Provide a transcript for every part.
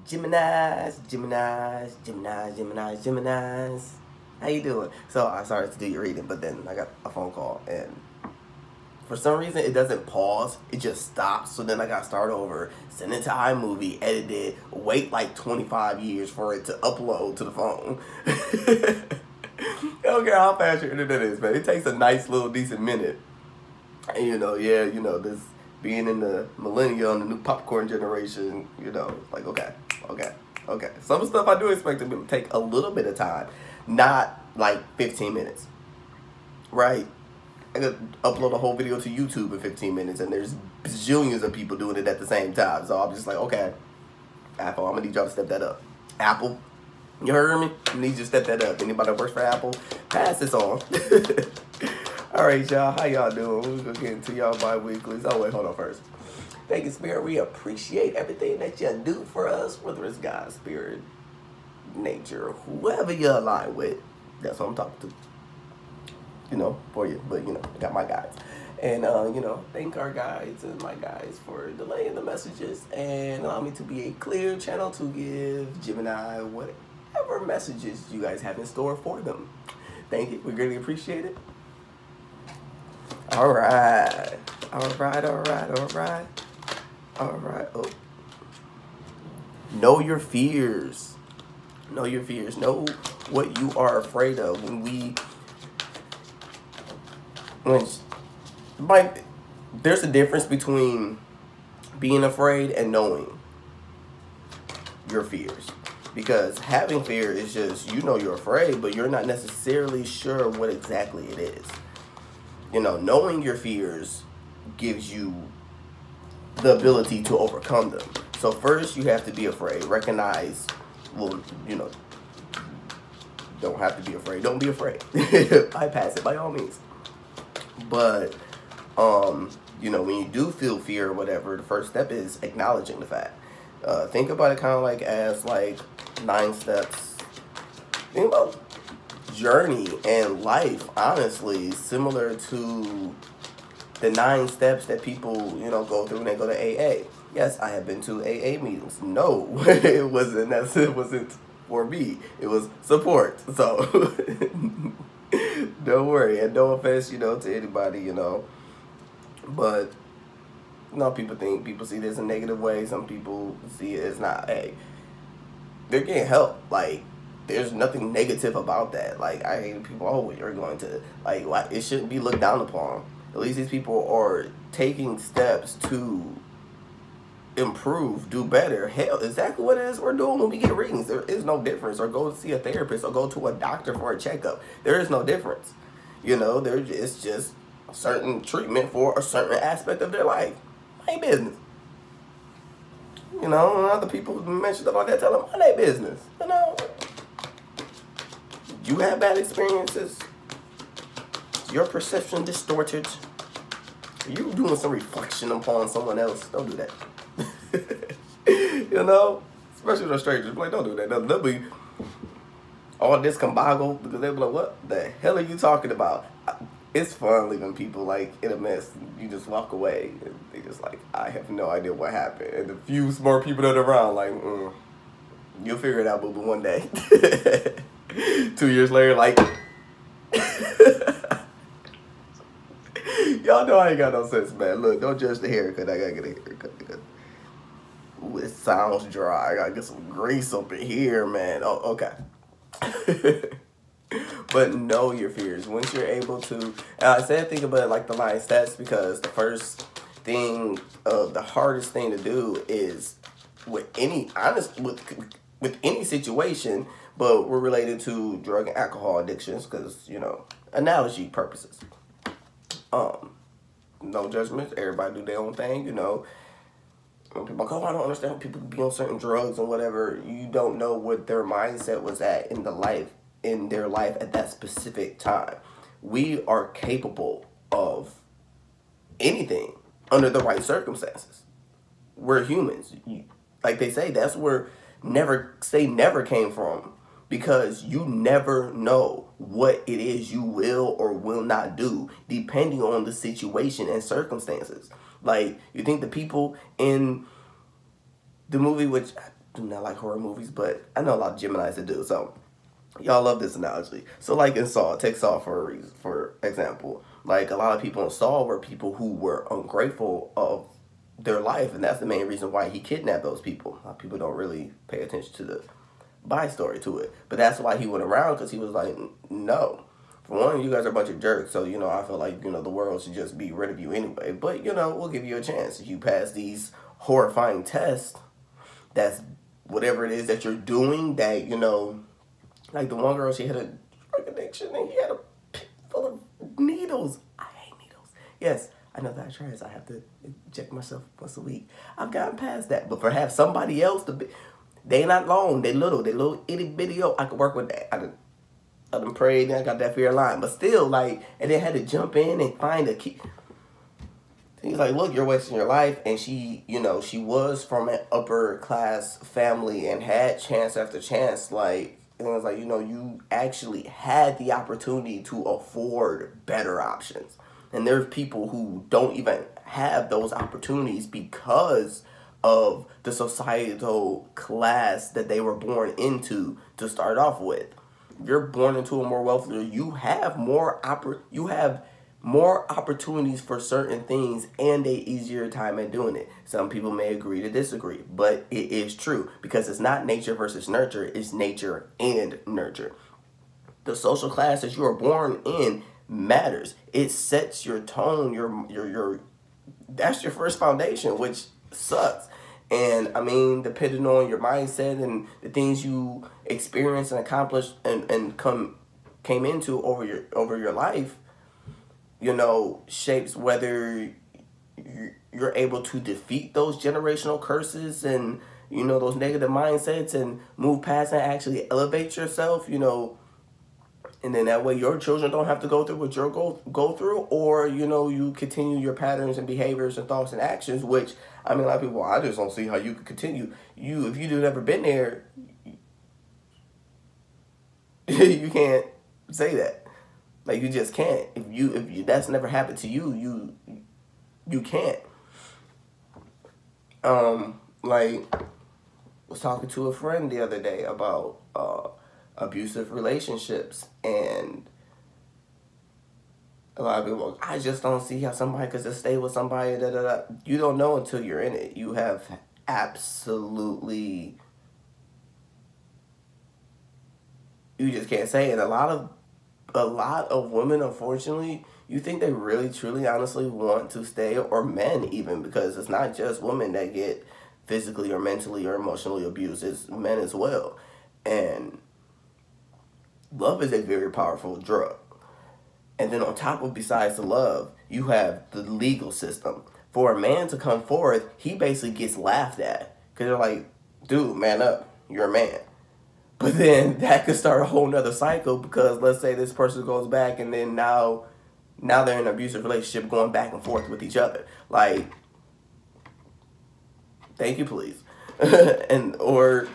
Geminis, Geminis, Geminis, Geminis, Geminis. How you doing? So I started to do your reading, but then I got a phone call, and for some reason it doesn't pause. It just stops. So then I got to start over, send it to iMovie, edit it, wait like 25 years for it to upload to the phone. I don't care how fast your internet is, man. It takes a nice little decent minute. And this being in the millennial and the new popcorn generation, like okay. Some stuff I do expect to take a little bit of time, not like 15 minutes, right? I could upload a whole video to YouTube in 15 minutes, and there's zillions of people doing it at the same time. So I'm just like, okay, Apple, I'm gonna need y'all to step that up. Apple, you heard me? I need you to step that up. Anybody that works for Apple, pass this on. All right, y'all. How y'all doing? We're going to get into y'all bi-weeklies. Oh, wait. Hold on first. Thank you, Spirit. We appreciate everything that you do for us, whether it's God, Spirit, nature, whoever you align with. That's what I'm talking to. For you. But, I got my guides. And, thank our guides and my guides for delaying the messages and allow me to be a clear channel to give Gemini whatever messages you guys have in store for them. Thank you. We greatly appreciate it. All right. Oh. Know your fears. Know your fears. Know what you are afraid of. There's a difference between being afraid and knowing your fears. Because having fear is just, you're afraid, but you're not necessarily sure what exactly it is. Knowing your fears gives you the ability to overcome them. So first you have to be afraid. Recognize, don't have to be afraid. Don't be afraid. Bypass it by all means. But, when you do feel fear or whatever, the first step is acknowledging the fact. Think about it kind of like as 9 steps. Think about journey and life, honestly, similar to the 9 steps that people, go through when they go to AA. Yes, I have been to AA meetings. No, it wasn't for me. It was support. So don't worry, and no offense, to anybody, but people see this in a negative way. Some people see it as not. Hey, they're getting help. There's nothing negative about that. I hate people, you're going to, it shouldn't be looked down upon. At least these people are taking steps to improve, do better. Hell, exactly what it is we're doing when we get readings. There is no difference. Or go see a therapist or go to a doctor for a checkup. There is no difference. It's just a certain treatment for a certain aspect of their life. My business. Other people mention stuff like that, tell them, my business. You have bad experiences. Your perception distorted. You doing some reflection upon someone else. Don't do that. Especially with strangers. Don't do that. They'll be all discombobbled because they'll be like, what the hell are you talking about? It's fun leaving people in a mess. You just walk away and they just I have no idea what happened. And the few smart people that are around, you'll figure it out, boo-boo, one day. 2 years later, y'all know I ain't got no sense, man. Look, don't judge the haircut. I gotta get a haircut. Ooh, it sounds dry. I gotta get some grease up in here, man. Oh, okay. But know your fears. Once you're able to, and I said think about it the 9 steps because the first thing, the hardest thing to do is with any situation, but we're related to drug and alcohol addictions because, analogy purposes. No judgments. Everybody do their own thing, When people go, I don't understand how people be on certain drugs and whatever. You don't know what their mindset was at in their life at that specific time. We are capable of anything under the right circumstances. We're humans. Like they say, that's where never came from. Because you never know what it is you will or will not do depending on the situation and circumstances. You think the people in the movie, which do not like horror movies, but I know a lot of Geminis that do. So y'all love this analogy. So like in Saw, take Saw for a reason, for example. Like a lot of people in Saw were people who were ungrateful of their life, and that's the main reason why he kidnapped those people. A lot of people don't really pay attention to the story to it, but that's why he went around, because he was like, no. For one, you guys are a bunch of jerks, so, you know, I feel like, you know, the world should just be rid of you anyway. But, you know, we'll give you a chance. If you pass these horrifying tests, that's whatever it is that you're doing, that, you know, like the one girl, she had a drug addiction, and he had a pit full of needles. I hate needles. Yes, I know that I try, so I have to check myself once a week. I've gotten past that. But for have somebody else to be, they not long, they little itty bitty. I could work with that. I done prayed, and I got that fear line. But still, like, and they had to jump in and find a key. He's like, look, you're wasting your life. And she, you know, she was from an upper class family and had chance after chance. Like, and it was like, you know, you actually had the opportunity to afford better options. And there's people who don't even have those opportunities because of the societal class that they were born into to start off with. If you're born into a more wealthier, you have more opportunities for certain things and a easier time at doing it. Some people may agree to disagree, but it is true, because it's not nature versus nurture, it's nature and nurture. The social class that you are born in matters. It sets your tone, your that's your first foundation, which sucks. And I mean, depending on your mindset and the things you experience and accomplish and came into over your life, you know, shapes whether you're able to defeat those generational curses and, you know, those negative mindsets and move past and actually elevate yourself, you know. And then that way your children don't have to go through what you're go through, or, you know, you continue your patterns and behaviors and thoughts and actions, which, I mean, a lot of people, I just don't see how you could continue. If you've never been there, you can't say that. Like, you just can't. If you that's never happened to you, you can't. Like, I was talking to a friend the other day about abusive relationships, and a lot of people, I just don't see how somebody could just stay with somebody. You don't know until you're in it. You have absolutely, you just can't say it. A lot of women, unfortunately, you think they really, truly, honestly want to stay, or men even, because it's not just women that get physically or mentally or emotionally abused. It's men as well. And love is a very powerful drug. And then on top of, besides the love, you have the legal system. For a man to come forth, he basically gets laughed at. Because they're like, dude, man up. You're a man. But then that could start a whole nother cycle, because let's say this person goes back and then now they're in an abusive relationship going back and forth with each other. Like, thank you, please. Or,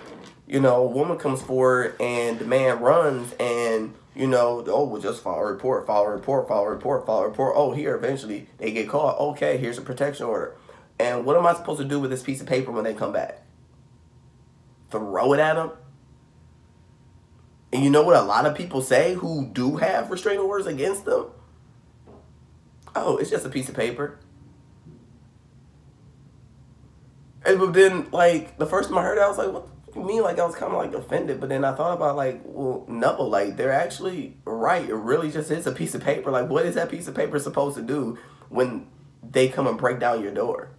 you know, a woman comes forward and the man runs and, you know, oh, we'll just file a report. Oh, here, eventually they get caught. Okay, here's a protection order. And what am I supposed to do with this piece of paper when they come back? Throw it at them? And you know what a lot of people say who do have restraining orders against them? Oh, it's just a piece of paper. And then, like, the first time I heard it, I was like, what do you mean? Like, I was kind of, like, offended. But then I thought about, like, well, no. Like, they're actually right. It really just is a piece of paper. Like, what is that piece of paper supposed to do when they come and break down your door?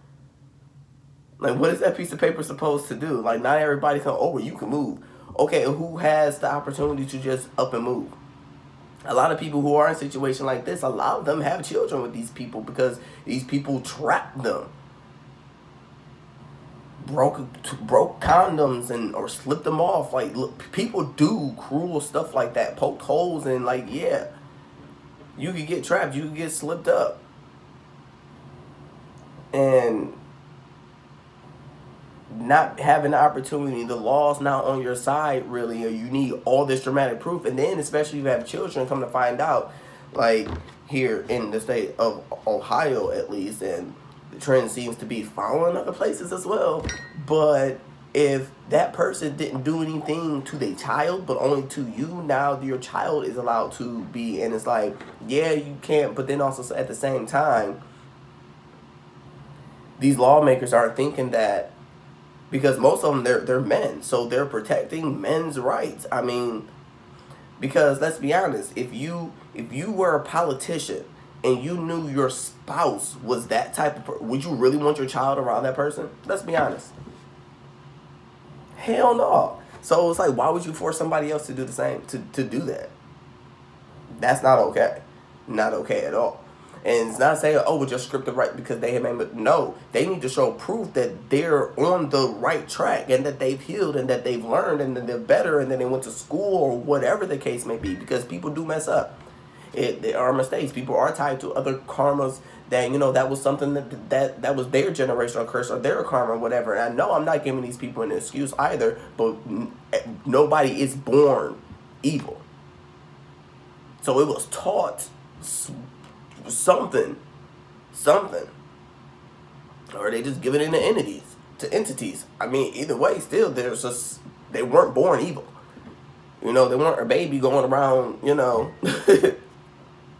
Like, what is that piece of paper supposed to do? Like, not everybody come over. You can move. Okay, who has the opportunity to just up and move? A lot of people who are in a situation like this, a lot of them have children with these people because these people trap them. Broke condoms or slipped them off. Like, look, people do cruel stuff like that. Poked holes in, like, yeah. You could get trapped. You could get slipped up. And not having the opportunity, the law's not on your side, really, or you need all this dramatic proof. And then, especially if you have children, come to find out, like, here in the state of Ohio, at least, and the trend seems to be following other places as well, but if that person didn't do anything to their child, but only to you, now your child is allowed to be, and it's like, yeah, you can't, but then also at the same time, these lawmakers aren't thinking that, because most of them, they're men, so they're protecting men's rights. I mean, because let's be honest, if you were a politician and you knew your spouse was that type of would you really want your child around that person? Let's be honest. Hell no. So it's like, why would you force somebody else to do the same, to do that? That's not okay. Not okay at all. And it's not saying, oh, well, just script it right because they have made, but no, they need to show proof that they're on the right track and that they've healed and that they've learned and that they're better and that they went to school or whatever the case may be, because people do mess up. There are mistakes. People are tied to other karmas that, that was something that was their generational curse or their karma or whatever. And I know I'm not giving these people an excuse either, but nobody is born evil. So it was taught something, or they just give it into entities. I mean, either way, still they weren't born evil. They weren't a baby going around,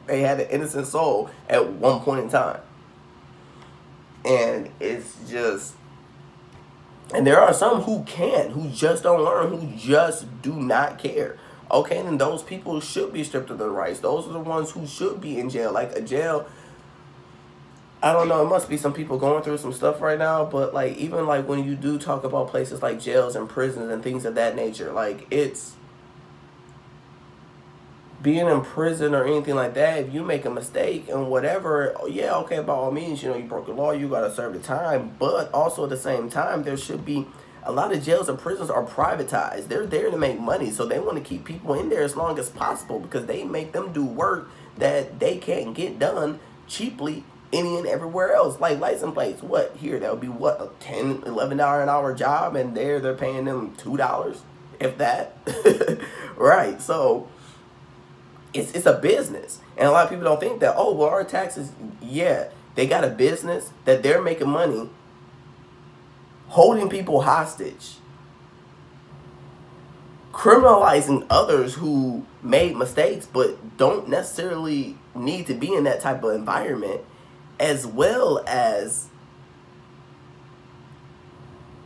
they had an innocent soul at one point in time. And it's just, and there are some who just don't learn, who just do not care. Okay, then those people should be stripped of their rights. Those are the ones who should be in jail. Like a jail, I don't know, it must be some people going through some stuff right now, but like, even like when you do talk about places like jails and prisons and things of that nature, like, it's being in prison or anything like that, if you make a mistake and whatever, yeah, okay, by all means, you broke the law, you got to serve the time. But also at the same time, there should be, a lot of jails and prisons are privatized. They're there to make money, so they want to keep people in there as long as possible because they make them do work that they can't get done cheaply any and everywhere else. Like license plates, what, here, that would be what, a $10, $11 an hour job, and they're paying them $2, if that. Right, so it's a business. And a lot of people don't think that, oh, well, our taxes, yeah, they got a business that they're making money holding people hostage, criminalizing others who made mistakes but don't necessarily need to be in that type of environment, as well as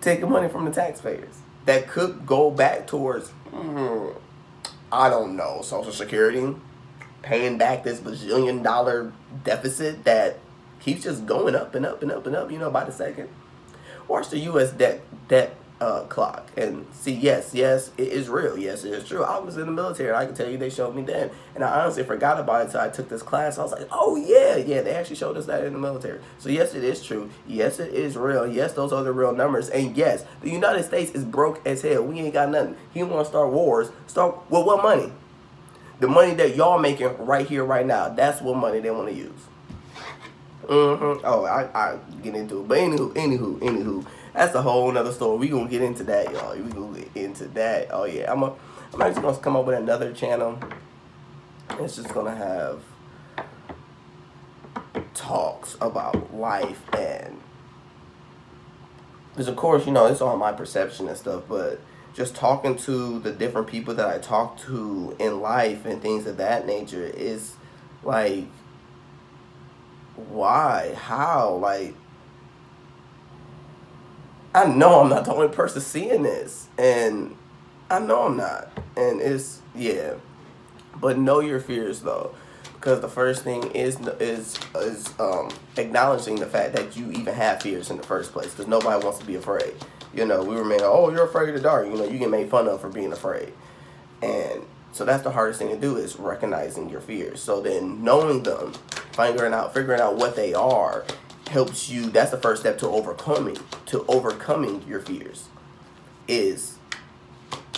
taking money from the taxpayers that could go back towards, I don't know, Social Security, paying back this $bajillion deficit that keeps just going up and up and up and up, by the second. Watch the U.S. debt clock and see, yes, it is real. Yes, it is true. I was in the military, and I can tell you they showed me that. And I honestly forgot about it until I took this class. I was like, oh, yeah, they actually showed us that in the military. So, yes, it is true. Yes, it is real. Yes, those are the real numbers. And, yes, the United States is broke as hell. We ain't got nothing. He want to start wars. Start with what money? The money that y'all making right here, right now. That's what money they want to use. Oh, I get into it. But anywho, that's a whole nother story. We gonna get into that, y'all. We gonna get into that. Oh yeah, I'm actually gonna come up with another channel. It's just gonna have talks about life, and because of course, it's all my perception and stuff, but just talking to the different people that I talk to in life and things of that nature is like, why? How? Like, I know I'm not the only person seeing this, and I know I'm not, and it's, yeah, but know your fears though, because the first thing is acknowledging the fact that you even have fears in the first place, because nobody wants to be afraid. We were made, oh, you're afraid of the dark, you get made fun of for being afraid, and so that's the hardest thing to do, is recognizing your fears. So then knowing them, figuring out what they are, helps you. That's the first step to overcoming your fears, is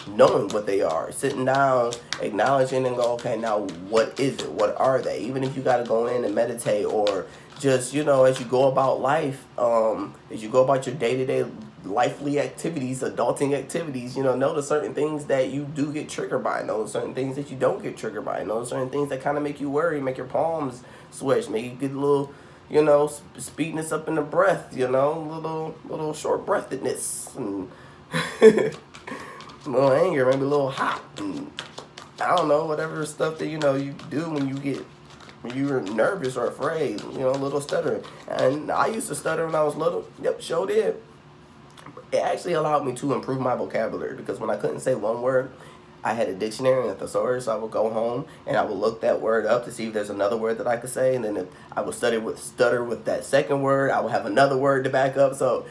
knowing what they are, sitting down, acknowledging, and go, okay, now what is it? What are they? Even if you got to go in and meditate, or just, as you go about life, as you go about your day-to-day lively activities, adulting activities, know the certain things that you do get triggered by, know the certain things that you don't get triggered by, know the certain things that kind of make you worry, make your palms sweat, make you get a little, speediness up in the breath, little short breathedness, and a little anger, maybe a little hot. And I don't know, whatever stuff that, you do when you're nervous or afraid, a little stuttering. And I used to stutter when I was little. Yep, sure did. It actually allowed me to improve my vocabulary because when I couldn't say one word, I had a dictionary and a thesaurus, so I would go home and I would look that word up to see if there's another word that I could say, and then if I would stutter with that second word, I would have another word to back up, so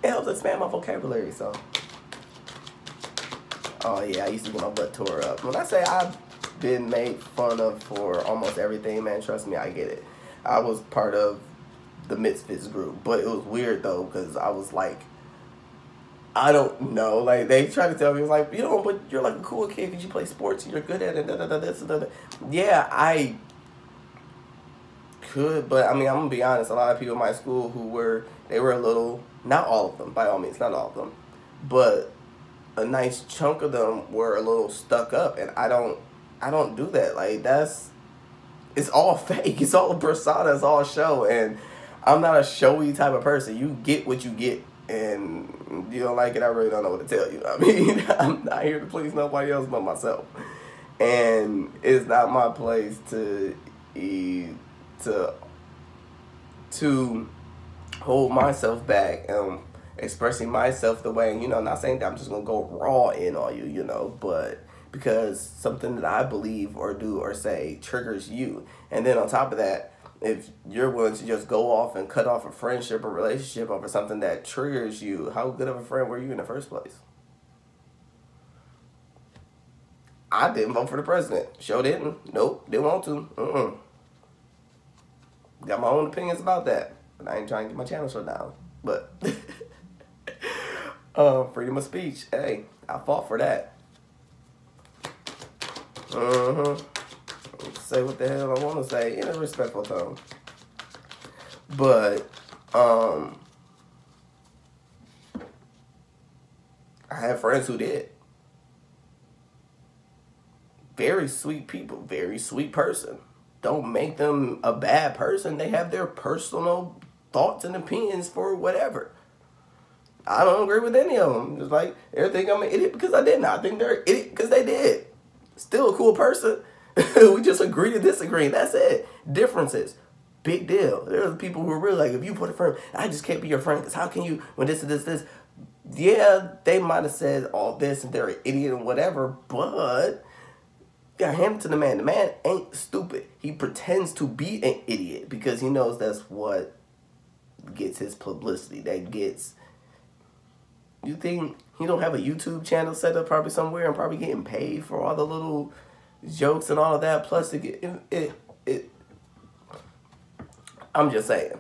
it helps expand my vocabulary, so. Oh yeah, I used to get my butt tore up. When I say I've been made fun of for almost everything, man, trust me, I get it. I was part of the Misfits group, but it was weird though, because I was like, I don't know. Like, they try to tell me, like, but you're like a cool kid because you play sports and you're good at it. This and that. Yeah, I could, but I mean, I'm going to be honest. A lot of people in my school they were a little, not all of them, by all means, not all of them, but a nice chunk of them were a little stuck up. And I don't do that. Like, it's all fake. It's all a persona. It's all show. And I'm not a showy type of person. You get what you get. And you don't like it, I really don't know what to tell you. I mean, I'm not here to please nobody else but myself. And it's not my place to hold myself back expressing myself the way, not saying that I'm just going to go raw in on you, but because something that I believe or do or say triggers you. And then on top of that, if you're willing to just go off and cut off a friendship or relationship over something that triggers you, how good of a friend were you in the first place? I didn't vote for the president. Sure didn't. Nope, didn't want to. Got my own opinions about that. But I ain't trying to get my channel shut down. But freedom of speech. Hey, I fought for that. Say what the hell I want to say in a respectful tone. But I have friends who did. Very sweet people, very sweet person. Don't make them a bad person. They have their personal thoughts and opinions for whatever. I don't agree with any of them. Just like, they think I'm an idiot because I didn't. I think they're an idiot because they did. Still a cool person. We just agree to disagree. That's it. Differences. Big deal. There's people who are really like, if you put a friend, I just can't be your friend because how can you, when this and this. Yeah, they might have said all this and they're an idiot and whatever, but you gotta hand it to the man. The man ain't stupid. He pretends to be an idiot because he knows that's what gets his publicity. That gets, you think he don't have a YouTube channel set up probably somewhere and probably getting paid for all the little jokes and all of that, plus to get it. I'm just saying.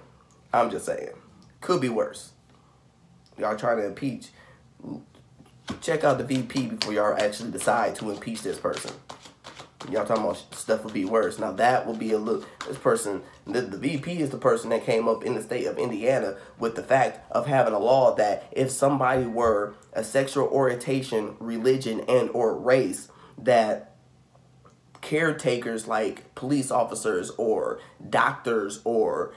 Could be worse. Y'all trying to impeach. Check out the VP before y'all actually decide to impeach this person. Y'all talking about stuff would be worse. Now that would be this person, the VP is the person that came up in the state of Indiana with the fact of having a law that if somebody were a sexual orientation, religion, and or race, that caretakers like police officers or doctors or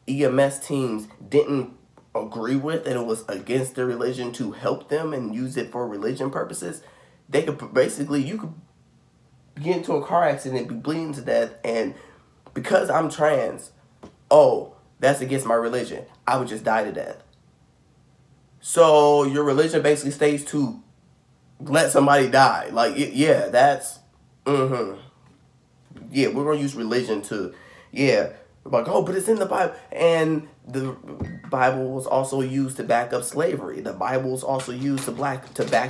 EMS teams didn't agree with and it was against their religion to help them and use it for religion purposes, they could basically, you could get into a car accident, be bleeding to death, and because I'm trans, oh, that's against my religion, I would just die to death. So your religion basically states to let somebody die. Like, yeah, that's, yeah, we're going to use religion to, yeah, like, oh, but it's in the Bible. And the Bible was also used to back up slavery. The Bible was also used to back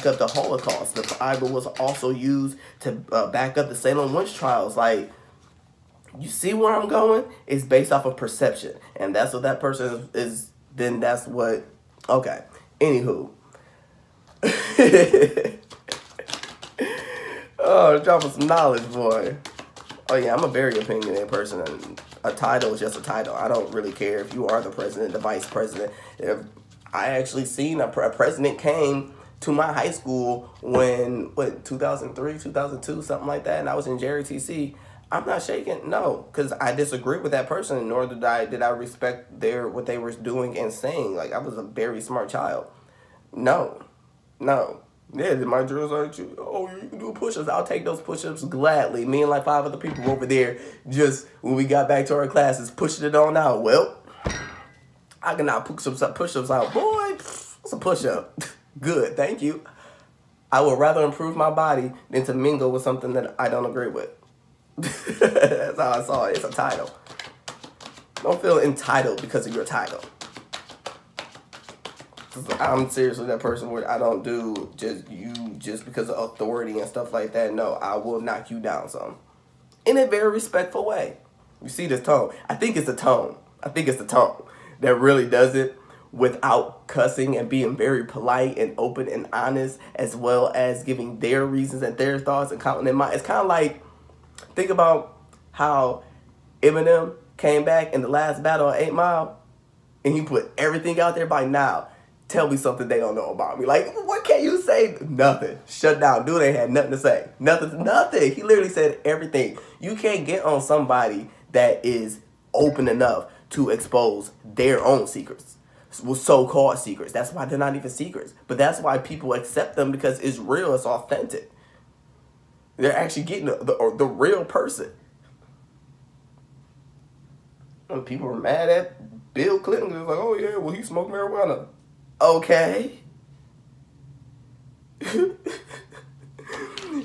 up the Holocaust. The Bible was also used to back up the Salem witch trials. Like, you see where I'm going? It's based off of perception. And that's what that person is, then that's what, okay. Anywho. Oh, dropping some knowledge, boy. Oh, yeah, I'm a very opinionated person, and a title is just a title. I don't really care if you are the president, the vice president. If I actually seen a president came to my high school when, 2003, 2002, something like that, and I was in JRTC, I'm not shaking, no, because I disagree with that person, nor did I respect what they were doing and saying. Like, I was a very smart child. No. No. Yeah, my drills aren't you. Oh, you can do push-ups. I'll take those push-ups gladly. Me and like 5 other people over there, just when we got back to our classes, pushing it on out. Well, I can now push-ups out. Boy, it's a push-up. Good, thank you. I would rather improve my body than to mingle with something that I don't agree with. That's how I saw it. It's a title. Don't feel entitled because of your title. I'm seriously that person where I don't do just because of authority and stuff like that. No, I will knock you down some. In a very respectful way. You see this tone. I think it's the tone. I think it's the tone that really does it without cussing and being very polite and open and honest, as well as giving their reasons and their thoughts and counting in mind. It's kind of like, think about how Eminem came back in the last battle of 8 Mile and he put everything out there. By now, tell me something they don't know about me. Like, what can you say? Nothing. Shut down. Dude ain't had nothing to say. Nothing. He literally said everything. You can't get on somebody that is open enough to expose their own secrets. So-called secrets. That's why they're not even secrets. But that's why people accept them, because it's real. It's authentic. They're actually getting the real person. And people were mad at Bill Clinton. They're like, oh yeah, well he smoked marijuana. Okay.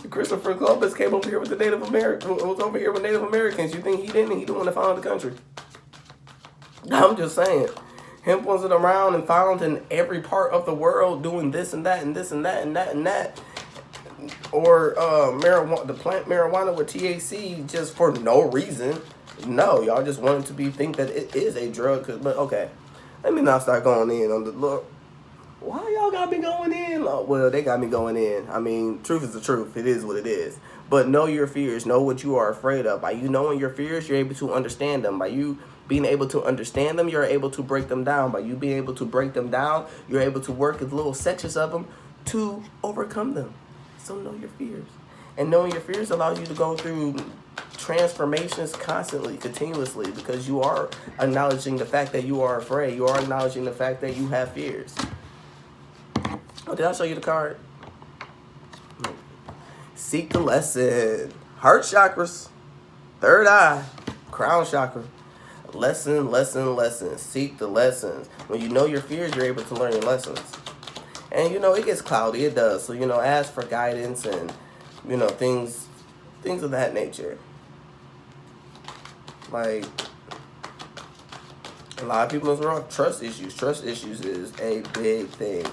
Christopher Columbus came over here with the Native Americans. Was over here with Native Americans. You think he didn't? He the one that founded the country. I'm just saying. Hemp wasn't around and found in every part of the world doing this and that and this and that and that and that. Or marijuana, the plant marijuana with THC just for no reason. No, y'all just wanted to think that it is a drug. But okay, let me not start going in on the look. Why y'all got me going in? Oh, well, they got me going in. I mean, truth is the truth. It is what it is. But know your fears. Know what you are afraid of. By you knowing your fears, you're able to understand them. By you being able to understand them, you're able to break them down. By you being able to break them down, you're able to work with little sections of them to overcome them. So know your fears. And knowing your fears allows you to go through transformations constantly, continuously, because you are acknowledging the fact that you are afraid. You are acknowledging the fact that you have fears. Oh, did I show you the card? Seek the lesson. Heart chakras. Third eye. Crown chakra. Lesson, lesson, lesson. Seek the lessons. When you know your fears, you're able to learn your lessons. And, you know, it gets cloudy. It does. So, you know, ask for guidance and, you know, things of that nature. Like, a lot of people in the world, trust issues. Trust issues is a big thing.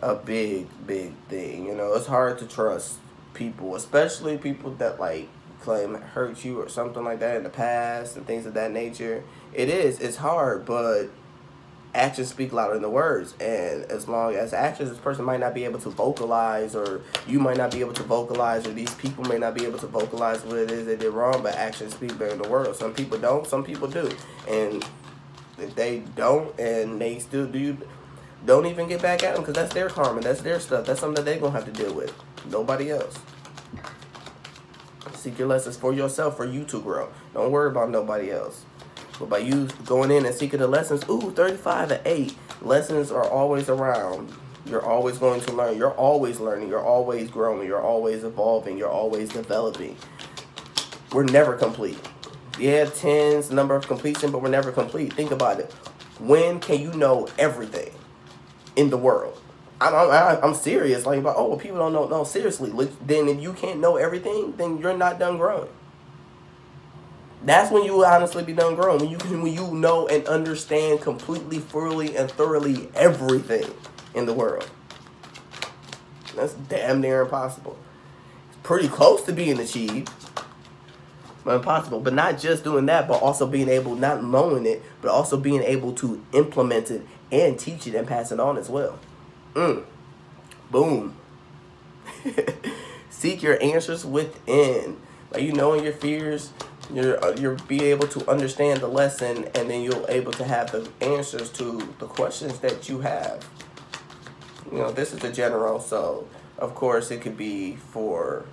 A big, big thing. You know, it's hard to trust people, especially people that, like, claim hurt you or something like that in the past and things of that nature. It's hard, but actions speak louder than the words. And as long as actions, this person might not be able to vocalize, or you might not be able to vocalize, or these people may not be able to vocalize what it is they did wrong, but actions speak better than the words. Some people don't, some people do. And if they don't and they still do, don't even get back at them, because that's their karma, that's their stuff. That's something that they're going to have to deal with. Nobody else. Seek your lessons for yourself, for you to grow. Don't worry about nobody else. But by you going in and seeking the lessons, 35 and 8, lessons are always around. You're always going to learn. You're always learning. You're always growing. You're always evolving. You're always developing. We're never complete. Yeah, 10's the number of completion, but we're never complete. Think about it. When can you know everything in the world? I'm serious. Like, oh, well, people don't know. No, seriously. Then if you can't know everything, then you're not done growing. That's when you will honestly be done growing. When you know and understand completely, fully, and thoroughly everything in the world. That's damn near impossible. It's pretty close to being achieved, but impossible. But not just doing that, but also being able, not knowing it, but also being able to implement it and teach it and pass it on as well. Boom. Seek your answers within. Like, you knowing your fears, you'll be able to understand the lesson, and then you'll able to have the answers to the questions that you have. You know, this is the general, so of course it could be for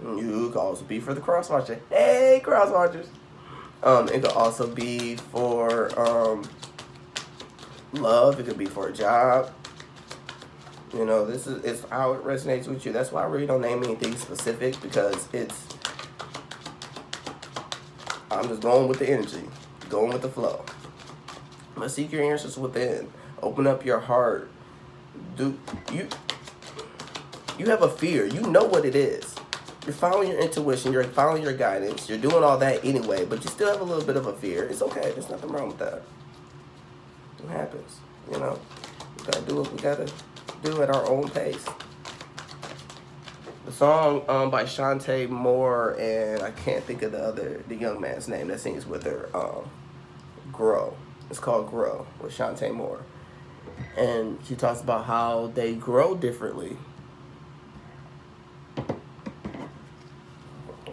you. It could also be for the cross watcher. Hey, cross watchers. It could also be for love. It could be for a job. You know, this is it's how it resonates with you. That's why I really don't name anything specific, because I'm just going with the energy, going with the flow. But seek your answers within. Open up your heart. You have a fear. You know what it is. You're following your intuition. You're following your guidance. You're doing all that anyway, but you still have a little bit of a fear. It's okay. There's nothing wrong with that. It happens. You know, we gotta do what we gotta do at our own pace. The song by Shantae Moore, and I can't think of the young man's name that sings with her, Grow. It's called Grow with Shantae Moore. And she talks about how they grow differently.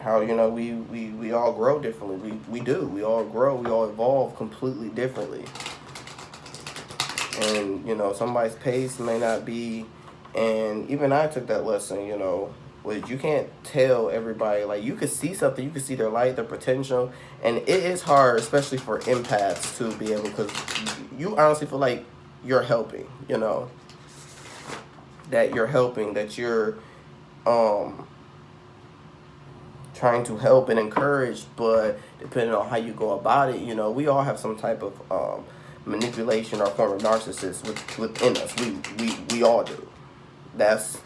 How, you know, we all grow differently. We do. We all grow. We all evolve completely differently. And, you know, somebody's pace may not be, and even I took that lesson, you know, which you can't tell everybody. Like, you could see something, you could see their light, their potential, and it is hard, especially for empaths, to be able, because you honestly feel like you're helping, you know, that you're helping, that you're trying to help and encourage, but depending on how you go about it, you know, we all have some type of manipulation or form of narcissist within us. We all do. That's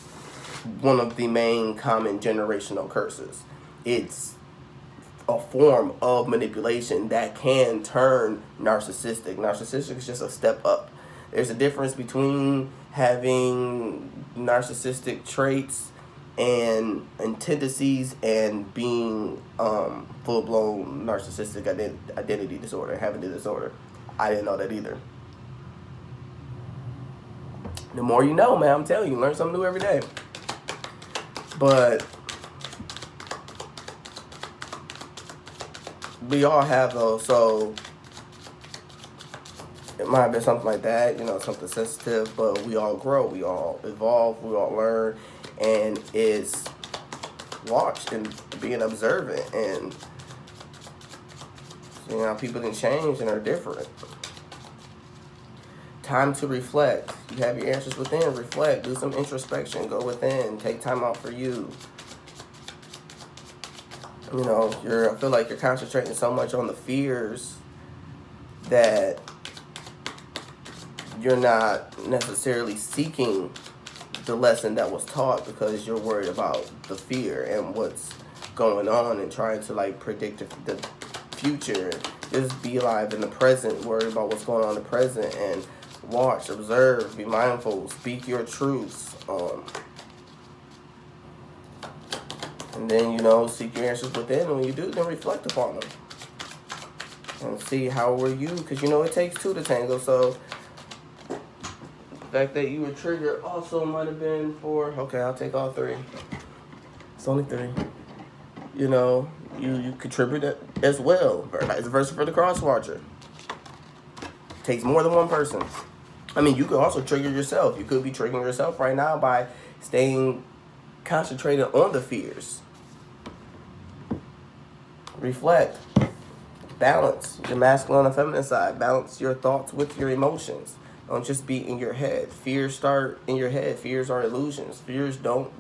one of the main common generational curses. It's a form of manipulation that can turn narcissistic. Narcissistic is just a step up. There's a difference between having narcissistic traits and tendencies and being full-blown narcissistic identity disorder, having the disorder. I didn't know that either. The more you know, man, I'm telling you, learn something new every day. But we all have those, so it might have been something like that, you know, something sensitive, but we all grow, we all evolve, we all learn, and it's watched and being observant and seeing how people can change and are different. Time to reflect. You have your answers within. Reflect. Do some introspection. Go within. Take time out for you. You know, I feel like you're concentrating so much on the fears that you're not necessarily seeking the lesson that was taught, because you're worried about the fear and what's going on and trying to, like, predict the future. Just be alive in the present. Worry about what's going on in the present and watch, observe, be mindful, speak your truths. And then, you know, seek your answers within. And when you do, then reflect upon them. And see how were you, because, you know, it takes two to tango. So the fact that you were triggered also might have been for, okay, I'll take all three. It's only three. You know, you contribute as well. Vice versa for the cross-watcher. Takes more than one person. I mean, you could also trigger yourself. You could be triggering yourself right now by staying concentrated on the fears. Reflect. Balance your masculine and feminine side. Balance your thoughts with your emotions. Don't just be in your head. Fears start in your head. Fears are illusions. Fears don't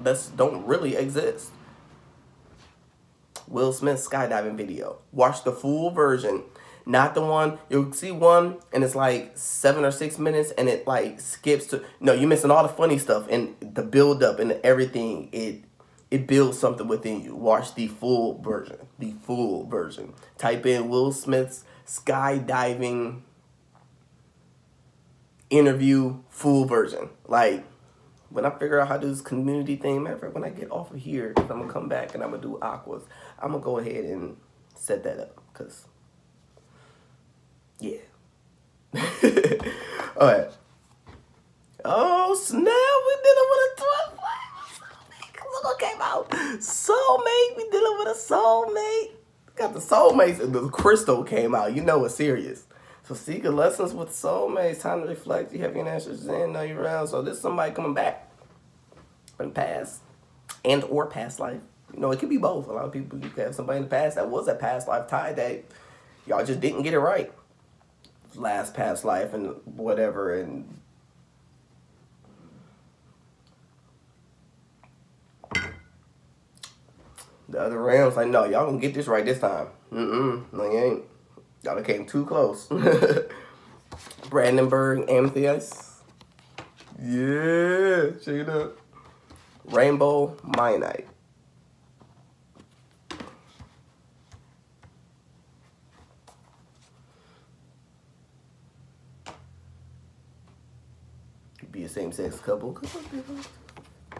really exist. Will Smith skydiving video. Watch the full version. Not the one, you'll see one and it's like 7 or 6 minutes and it like skips to, no, you're missing all the funny stuff and the build up and everything. It builds something within you. Watch the full version. The full version. Type in Will Smith's skydiving interview full version. Like, when I figure out how to do this community thing, matter of fact, when I get off of here, I'm going to come back and I'm going to do Aquas. I'm going to go ahead and set that up, because, yeah. All right. Oh, snap. We dealing with a twin flame. Look what came out. Soulmate. We dealing with a soulmate. Got the soulmates and the crystal came out. You know it's serious. So seek lessons with soulmates. Time to reflect. You have your answers in. Know you're around. So this is somebody coming back from the past and or past life. You know, it could be both. A lot of people, you could have somebody in the past that was a past life tie that y'all just didn't get it right. Last past life and whatever. And The other Rams like, no, y'all gonna get this right this time. No, you ain't. Y'all came too close. Brandenburg Amethyst. Yeah, check it out. Rainbow Mionite. Could be a same-sex couple.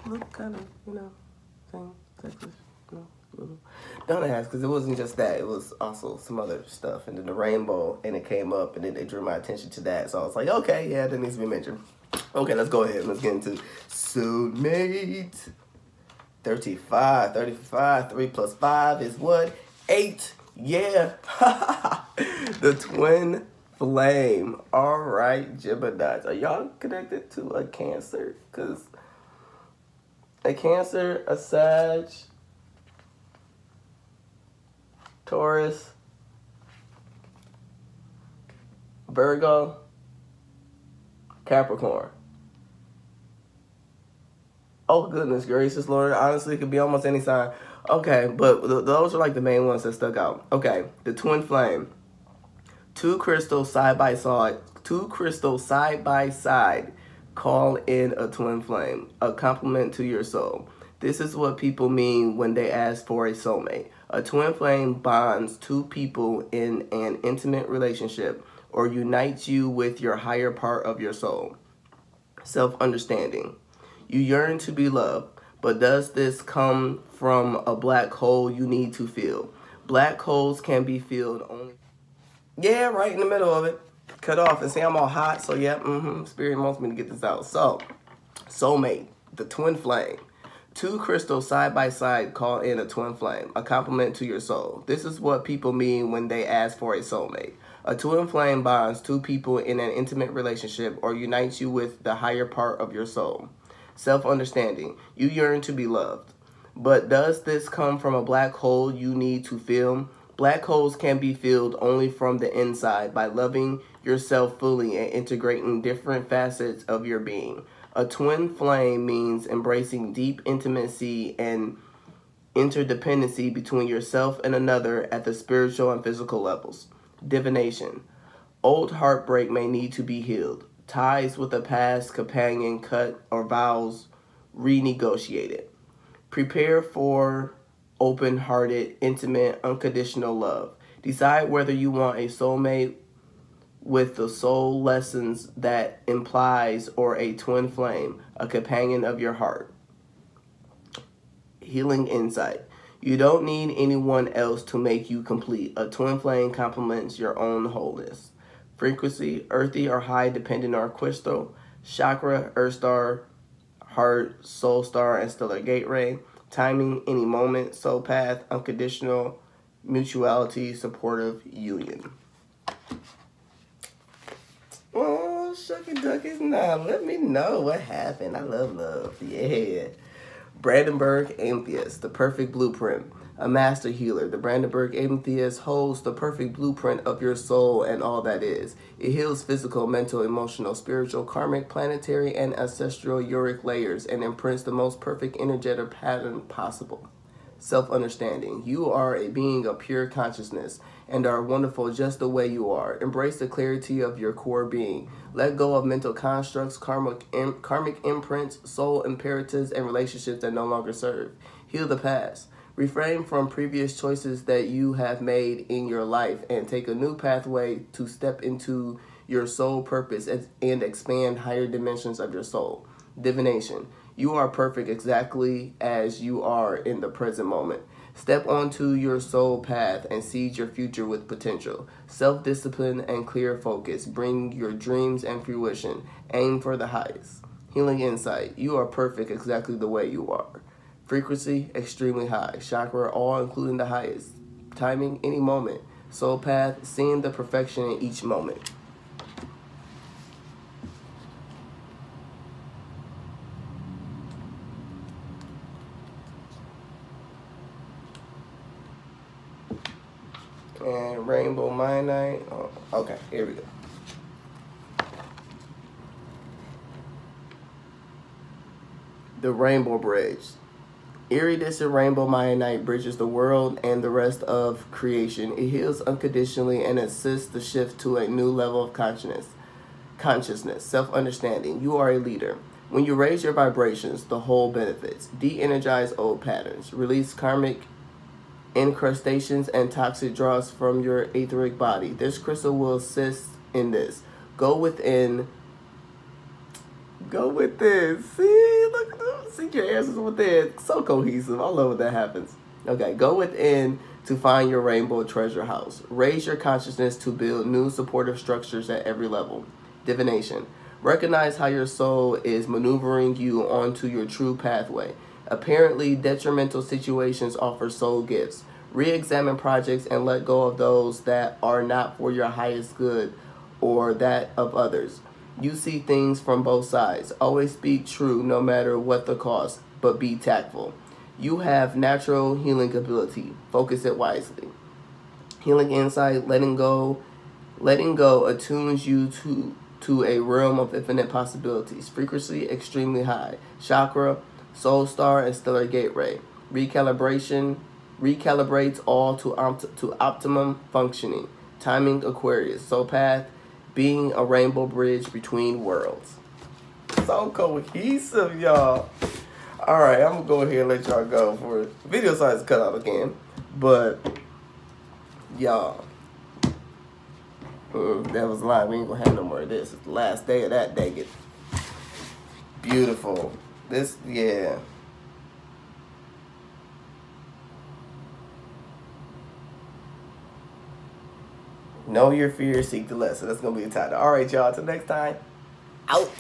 Look kind of, same-sex, Don't ask, because it wasn't just that. It was also some other stuff. And then the rainbow, and it came up, and then they drew my attention to that. So I was like, okay, yeah, that needs to be mentioned. Okay, let's go ahead. Let's get into soulmate. 35. 3 plus 5 is what? 8. Yeah. The twin flame. All right, Geminis. Are y'all connected to a Cancer? Because a Cancer, a Sag, Taurus, Virgo, Capricorn. Oh, goodness gracious, Lord. Honestly, it could be almost any sign. Okay, but those are like the main ones that stuck out. Okay, the twin flame. Two crystals side by side. Call in a twin flame. A compliment to your soul. This is what people mean when they ask for a soulmate. A twin flame bonds two people in an intimate relationship or unites you with your higher part of your soul. Self-understanding. You yearn to be loved, but does this come from a black hole you need to fill? Black holes can be filled only... Yeah, right in the middle of it. Cut off and say I'm all hot, so yeah, Spirit wants me to get this out. So, soulmate, the twin flame. Two crystals side by side call in a twin flame, a compliment to your soul. This is what people mean when they ask for a soulmate. A twin flame bonds two people in an intimate relationship or unites you with the higher part of your soul. Self-understanding. You yearn to be loved. But does this come from a black hole you need to fill? Black holes can be filled only from the inside by loving yourself fully and integrating different facets of your being. A twin flame means embracing deep intimacy and interdependency between yourself and another at the spiritual and physical levels. Divination. Old heartbreak may need to be healed. Ties with a past companion cut or vows renegotiated. Prepare for open-hearted, intimate, unconditional love. Decide whether you want a soulmate with the soul lessons that implies or a twin flame, a companion of your heart. Healing insight. You don't need anyone else to make you complete. A twin flame complements your own wholeness. Frequency, earthy or high depending on crystal. Chakra, earth star, heart, soul star, and stellar gateway. Timing, any moment. Soul path, unconditional, mutuality, supportive, union. Oh, shucky duckies, now let me know what happened. I love love. Yeah. Brandenburg Amethyst, the perfect blueprint. A master healer. The Brandenburg Amethyst holds the perfect blueprint of your soul and all that is. It heals physical, mental, emotional, spiritual, karmic, planetary, and ancestral uric layers and imprints the most perfect energetic pattern possible. Self-understanding. You are a being of pure consciousness and are wonderful just the way you are. Embrace the clarity of your core being. Let go of mental constructs, karmic imprints, soul imperatives, and relationships that no longer serve. Heal the past. Refrain from previous choices that you have made in your life and take a new pathway to step into your soul purpose and expand higher dimensions of your soul. Divination. You are perfect exactly as you are in the present moment. Step onto your soul path and seed your future with potential. Self-discipline and clear focus. Bring your dreams and fruition. Aim for the highest. Healing insight. You are perfect exactly the way you are. Frequency, extremely high. Chakra, all including the highest. Timing, any moment. Soul path, seeing the perfection in each moment. And Rainbow Mionite. Oh, okay, here we go. The Rainbow Bridge. Iridescent rainbow Mayanite bridges the world and the rest of creation. It heals unconditionally and assists the shift to a new level of consciousness, self-understanding. You are a leader. When you raise your vibrations, the whole benefits. De-energize old patterns. Release karmic incrustations and toxic draws from your etheric body. This crystal will assist in this. Go within. Go with this. See, look, seek your answers within. So cohesive. I love when that happens. Okay, go within to find your rainbow treasure house. Raise your consciousness to build new supportive structures at every level. Divination. Recognize how your soul is maneuvering you onto your true pathway. Apparently, detrimental situations offer soul gifts. Re-examine projects and let go of those that are not for your highest good or that of others. You see things from both sides. Always speak true no matter what the cost, but be tactful. You have natural healing ability. Focus it wisely. Healing insight, letting go attunes you to a realm of infinite possibilities. Frequency extremely high. Chakra, soul star, and stellar gateway. Recalibrates all to optimum functioning. Timing Aquarius. Soul path, being a rainbow bridge between worlds. So cohesive, y'all. Alright, I'm going to go ahead and let y'all go for video size cut out again. But, y'all, that was a lie. We ain't going to have no more of this. It's the last day of that day. Beautiful. This, yeah. Know your fear, seek the lesson. That's going to be the title. Alright, y'all. Till next time. Out.